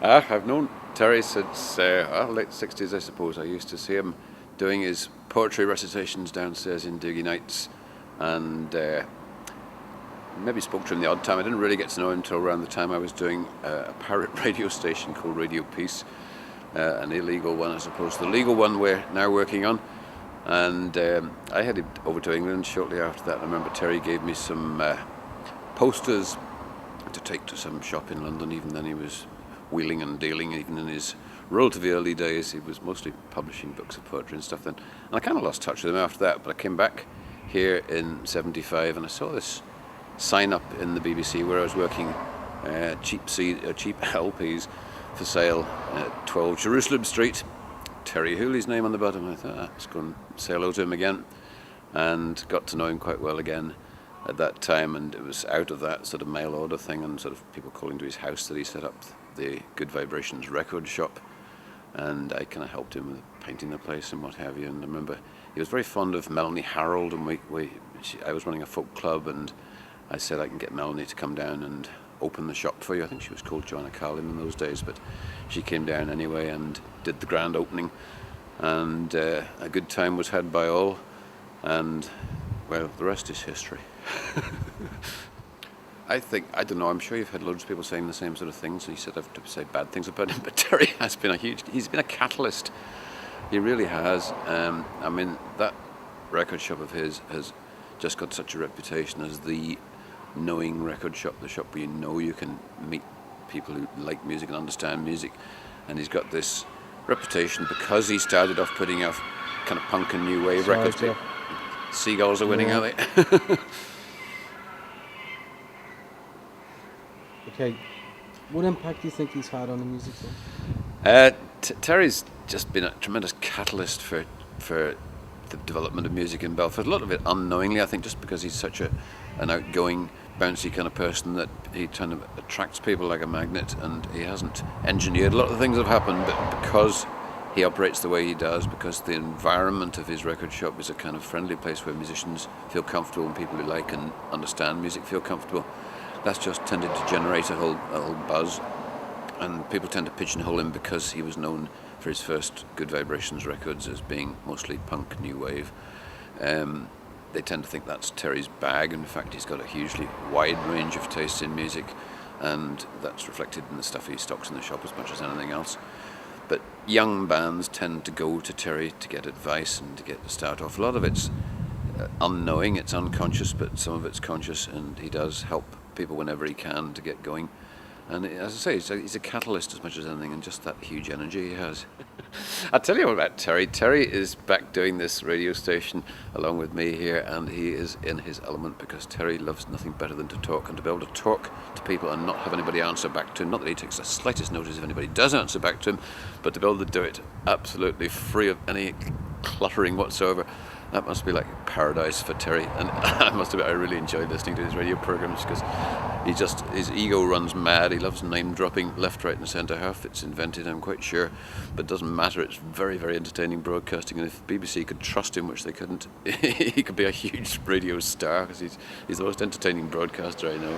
I've known Terry since late 60s, I suppose. I used to see him doing his poetry recitations downstairs in Doogie Nights, and maybe spoke to him the odd time. I didn't really get to know him until around the time I was doing a pirate radio station called Radio Peace, an illegal one, I suppose, the legal one we're now working on. And I headed over to England shortly after that. I remember Terry gave me some posters to take to some shop in London. Even then he was wheeling and dealing. Even in his relatively early days, he was mostly publishing books of poetry and stuff then. And I kind of lost touch with him after that, but I came back here in 75 and I saw this sign up in the BBC where I was working, cheap LPs for sale at 12 Jerusalem Street. Terry Hooley's name on the bottom. I thought, let's go and say hello to him again, and got to know him quite well again at that time. And it was out of that sort of mail order thing and sort of people calling to his house that he set up the Good Vibrations record shop, and I kind of helped him with painting the place and what have you. And I remember he was very fond of Melanie Harold, and I was running a folk club, and I said I can get Melanie to come down and open the shop for you. I think she was called Joanna Carlin in those days, but she came down anyway and did the grand opening, and a good time was had by all, and well, the rest is history. I don't know, I'm sure you've had loads of people saying the same sort of things, and he said I've to say bad things about him, but Terry has been he's been a catalyst. He really has. I mean, that record shop of his has just got such a reputation as the knowing record shop, the shop where you can meet people who like music and understand music. And he's got this reputation because he started off putting out kind of punk and new wave records. Seagulls are winning, are they? Okay, what impact do you think he's had on the music scene? Terry's just been a tremendous catalyst for the development of music in Belfast. A lot of it unknowingly, I think, just because he's such an outgoing, bouncy kind of person that he kind of attracts people like a magnet, and he hasn't engineered a lot of the things that have happened, but because he operates the way he does, because the environment of his record shop is a kind of friendly place where musicians feel comfortable and people who like and understand music feel comfortable, that's just tended to generate a whole buzz, and people tend to pigeonhole him because he was known for his first Good Vibrations records as being mostly punk, new wave. They tend to think that's Terry's bag. In fact, he's got a hugely wide range of tastes in music, and that's reflected in the stuff he stocks in the shop as much as anything else. But young bands tend to go to Terry to get advice and to get to start off. A lot of it's unknowing, it's unconscious, but some of it's conscious, and he does help people whenever he can to get going. And as I say, he's a catalyst as much as anything, and just that huge energy he has. I'll tell you about Terry. Terry is back doing this radio station along with me here, and he is in his element because Terry loves nothing better than to talk, and to be able to talk to people and not have anybody answer back to him. Not that he takes the slightest notice if anybody does answer back to him, but to be able to do it absolutely free of any cluttering whatsoever. That must be like paradise for Terry, and I must admit I really enjoy listening to his radio programs because his ego runs mad. He loves name dropping left, right and centre. Half it's invented, I'm quite sure, but it doesn't matter. It's very, very entertaining broadcasting, and if BBC could trust him, which they couldn't, he could be a huge radio star because he's the most entertaining broadcaster I know.